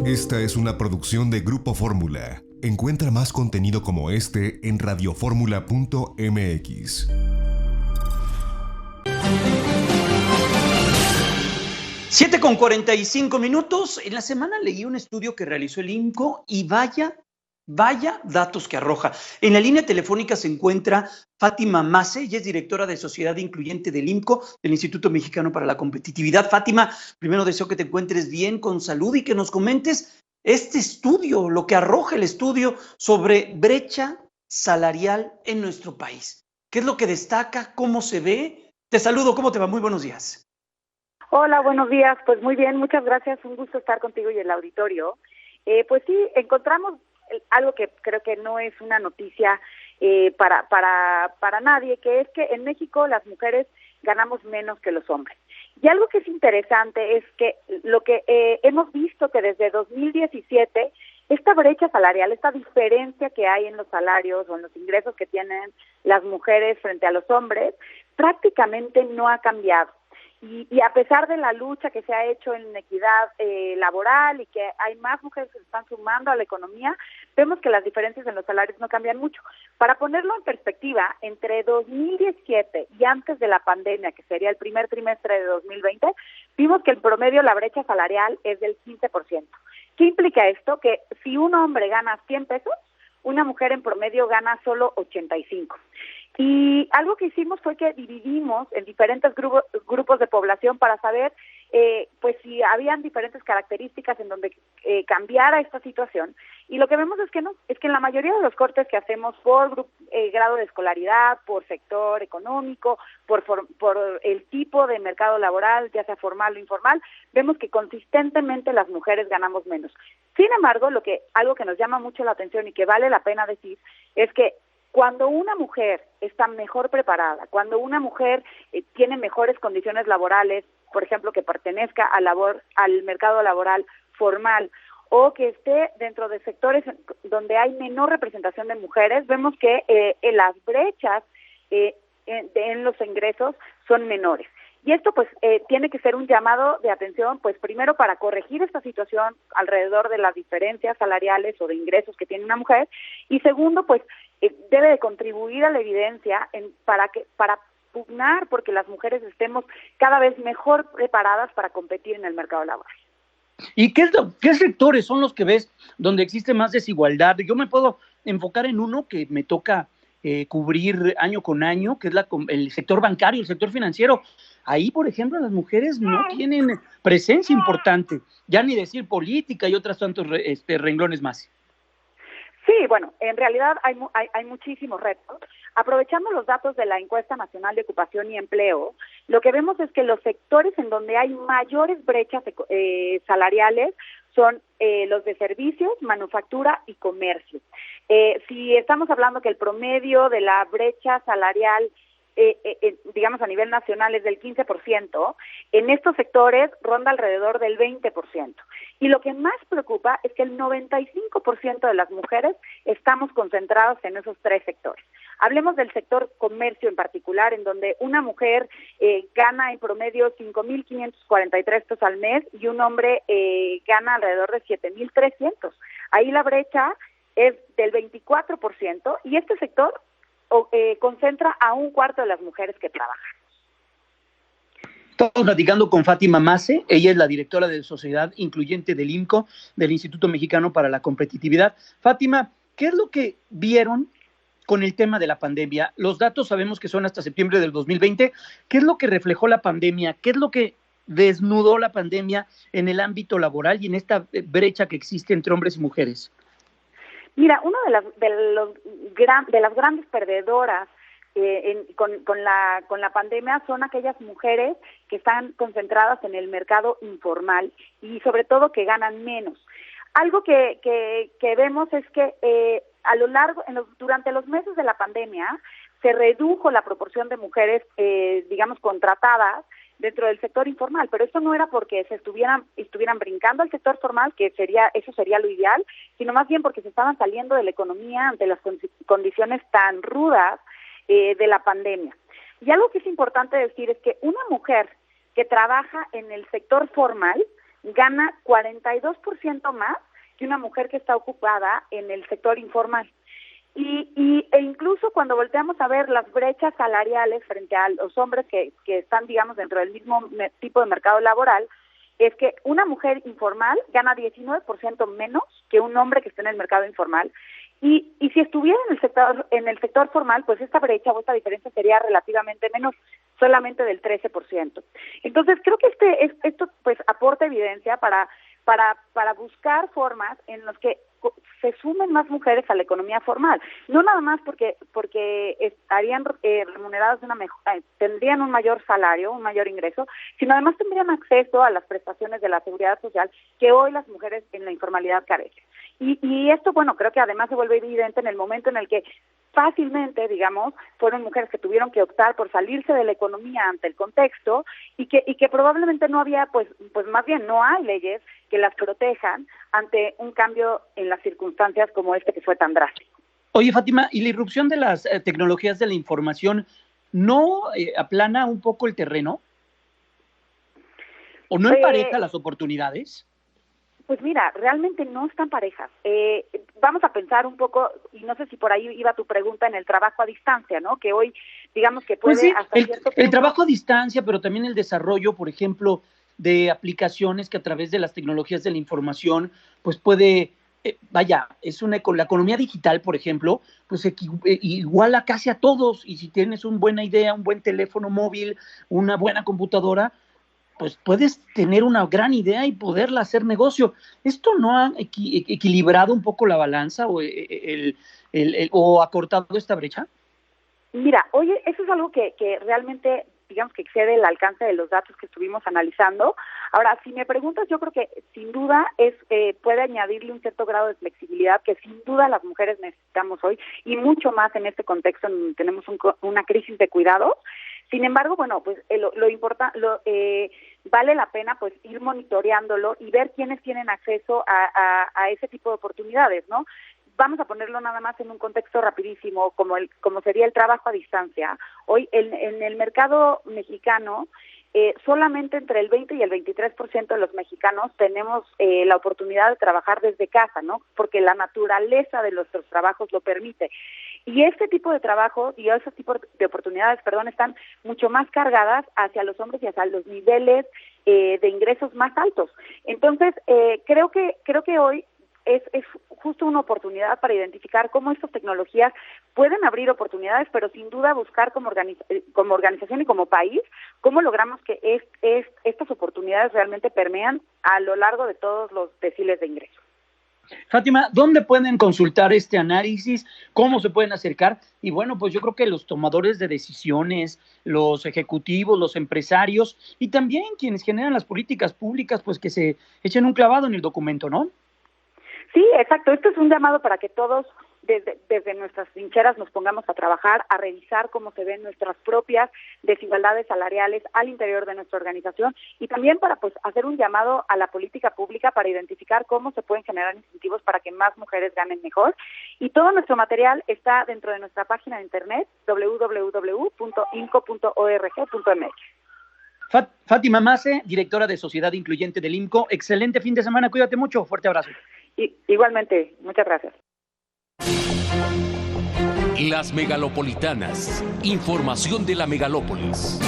Esta es una producción de Grupo Fórmula. Encuentra más contenido como este en radioformula.mx. 7:45. En la semana leí un estudio que realizó el INCO y vaya datos que arroja. En la línea telefónica se encuentra Fátima Mace, ella es directora de Sociedad Incluyente del INCO, del Instituto Mexicano para la Competitividad. Fátima, primero deseo que te encuentres bien, con salud, y que nos comentes este estudio, lo que arroja el estudio sobre brecha salarial en nuestro país. ¿Qué es lo que destaca? ¿Cómo se ve? Te saludo, ¿cómo te va? Muy buenos días. Hola, buenos días. Pues muy bien, muchas gracias. Un gusto estar contigo y el auditorio. Pues sí, encontramos algo que creo que no es una noticia para nadie, que es que en México las mujeres ganamos menos que los hombres. Y algo que es interesante es que lo que hemos visto que desde 2017, esta brecha salarial, esta diferencia que hay en los salarios o en los ingresos que tienen las mujeres frente a los hombres, prácticamente no ha cambiado. Y a pesar de la lucha que se ha hecho en equidad laboral y que hay más mujeres que se están sumando a la economía, vemos que las diferencias en los salarios no cambian mucho. Para ponerlo en perspectiva, entre 2017 y antes de la pandemia, que sería el primer trimestre de 2020, vimos que el promedio, la brecha salarial, es del 15%. ¿Qué implica esto? Que si un hombre gana 100 pesos, una mujer en promedio gana solo 85. Y algo que hicimos fue que dividimos en diferentes grupos de población para saber pues si habían diferentes características en donde cambiara esta situación. Y lo que vemos es que no, es que en la mayoría de los cortes que hacemos por grado de escolaridad, por sector económico, por el tipo de mercado laboral, ya sea formal o informal, vemos que consistentemente las mujeres ganamos menos. Sin embargo, algo que nos llama mucho la atención y que vale la pena decir es que cuando una mujer está mejor preparada, cuando una mujer tiene mejores condiciones laborales, por ejemplo, que pertenezca al mercado laboral formal o que esté dentro de sectores donde hay menor representación de mujeres, vemos que las brechas en los ingresos son menores. Y esto pues tiene que ser un llamado de atención, pues primero para corregir esta situación alrededor de las diferencias salariales o de ingresos que tiene una mujer, y segundo pues debe de contribuir a la evidencia para pugnar porque las mujeres estemos cada vez mejor preparadas para competir en el mercado laboral. ¿Y qué sectores son los que ves donde existe más desigualdad? Yo me puedo enfocar en uno que me toca cubrir año con año, que es el sector bancario, el sector financiero. Ahí, por ejemplo, las mujeres no tienen presencia importante, ya ni decir política y otros tantos renglones más. Sí, bueno, en realidad hay muchísimos retos. Aprovechando los datos de la Encuesta Nacional de Ocupación y Empleo, lo que vemos es que los sectores en donde hay mayores brechas salariales son los de servicios, manufactura y comercio. Si estamos hablando que el promedio de la brecha salarial digamos a nivel nacional es del 15%, en estos sectores ronda alrededor del 20%. Y lo que más preocupa es que el 95% de las mujeres estamos concentradas en esos tres sectores. Hablemos del sector comercio en particular, en donde una mujer gana en promedio 5,543 pesos al mes y un hombre gana alrededor de 7,300. Ahí la brecha es del 24% y este sector concentra a un cuarto de las mujeres que trabajan. Estamos platicando con Fátima Mace, ella es la directora de Sociedad Incluyente del INCO, del Instituto Mexicano para la Competitividad. Fátima, ¿qué es lo que vieron con el tema de la pandemia? Los datos sabemos que son hasta septiembre del 2020. ¿Qué es lo que reflejó la pandemia? ¿Qué es lo que desnudó la pandemia en el ámbito laboral y en esta brecha que existe entre hombres y mujeres? Mira, una de las grandes perdedoras con la pandemia son aquellas mujeres que están concentradas en el mercado informal y sobre todo que ganan menos. Algo que vemos es que durante los meses de la pandemia se redujo la proporción de mujeres, digamos, contratadas dentro del sector informal, pero esto no era porque se estuvieran brincando al sector formal, que eso sería lo ideal, sino más bien porque se estaban saliendo de la economía ante las condiciones tan rudas de la pandemia. Y algo que es importante decir es que una mujer que trabaja en el sector formal gana 42% más que una mujer que está ocupada en el sector informal. E incluso cuando volteamos a ver las brechas salariales frente a los hombres que están, digamos, dentro del mismo tipo de mercado laboral, es que una mujer informal gana 19% menos que un hombre que esté en el mercado informal. Y si estuviera en el sector formal, pues esta brecha o esta diferencia sería relativamente menor, solamente del 13%. Entonces, creo que esto pues aporta evidencia para buscar formas en las que se sumen más mujeres a la economía formal, no nada más porque estarían remuneradas tendrían un mayor salario, un mayor ingreso, sino además tendrían acceso a las prestaciones de la seguridad social que hoy las mujeres en la informalidad carecen. Y esto, bueno, creo que además se vuelve evidente en el momento en el que fácilmente, digamos, fueron mujeres que tuvieron que optar por salirse de la economía ante el contexto y que probablemente no había, pues más bien no hay leyes que las protejan ante un cambio en las circunstancias como este que fue tan drástico. Oye, Fátima, ¿y la irrupción de las tecnologías de la información no aplana un poco el terreno? ¿O no empareja las oportunidades? Pues mira, realmente no están parejas. Vamos a pensar un poco, y no sé si por ahí iba tu pregunta, en el trabajo a distancia, ¿no? Que hoy, digamos que puede... Pues sí, hasta cierto punto... el trabajo a distancia, pero también el desarrollo, por ejemplo, de aplicaciones que a través de las tecnologías de la información, pues puede... es la economía digital, por ejemplo, pues iguala casi a todos, y si tienes una buena idea, un buen teléfono móvil, una buena computadora, pues puedes tener una gran idea y poderla hacer negocio. ¿Esto no ha equilibrado un poco la balanza o acortado esta brecha? Mira, oye, eso es algo que realmente, digamos, que excede el alcance de los datos que estuvimos analizando. Ahora, si me preguntas, yo creo que sin duda puede añadirle un cierto grado de flexibilidad que sin duda las mujeres necesitamos hoy, y mucho más en este contexto en donde tenemos una crisis de cuidados. Sin embargo, bueno, pues vale la pena pues ir monitoreándolo y ver quiénes tienen acceso a ese tipo de oportunidades, ¿no? Vamos a ponerlo nada más en un contexto rapidísimo, como sería el trabajo a distancia. Hoy en el mercado mexicano, solamente entre el 20 y el 23% de los mexicanos tenemos la oportunidad de trabajar desde casa, ¿no? Porque la naturaleza de nuestros trabajos lo permite. Y este tipo de trabajo y ese tipo de oportunidades, están mucho más cargadas hacia los hombres y hacia los niveles de ingresos más altos. Entonces, creo que hoy es justo una oportunidad para identificar cómo estas tecnologías pueden abrir oportunidades, pero sin duda buscar como organización y como país cómo logramos que estas oportunidades realmente permean a lo largo de todos los deciles de ingresos. Fátima, ¿dónde pueden consultar este análisis? ¿Cómo se pueden acercar? Y bueno, pues yo creo que los tomadores de decisiones, los ejecutivos, los empresarios y también quienes generan las políticas públicas, pues que se echen un clavado en el documento, ¿no? Sí, exacto. Esto es un llamado para que todos desde nuestras trincheras nos pongamos a trabajar, a revisar cómo se ven nuestras propias desigualdades salariales al interior de nuestra organización, y también para pues hacer un llamado a la política pública para identificar cómo se pueden generar incentivos para que más mujeres ganen mejor. Y todo nuestro material está dentro de nuestra página de internet www.inco.org.mx. Fátima Mace, directora de Sociedad Incluyente del IMCO. Excelente fin de semana, cuídate mucho, fuerte abrazo. Igualmente, muchas gracias. Las megalopolitanas, información de la megalópolis.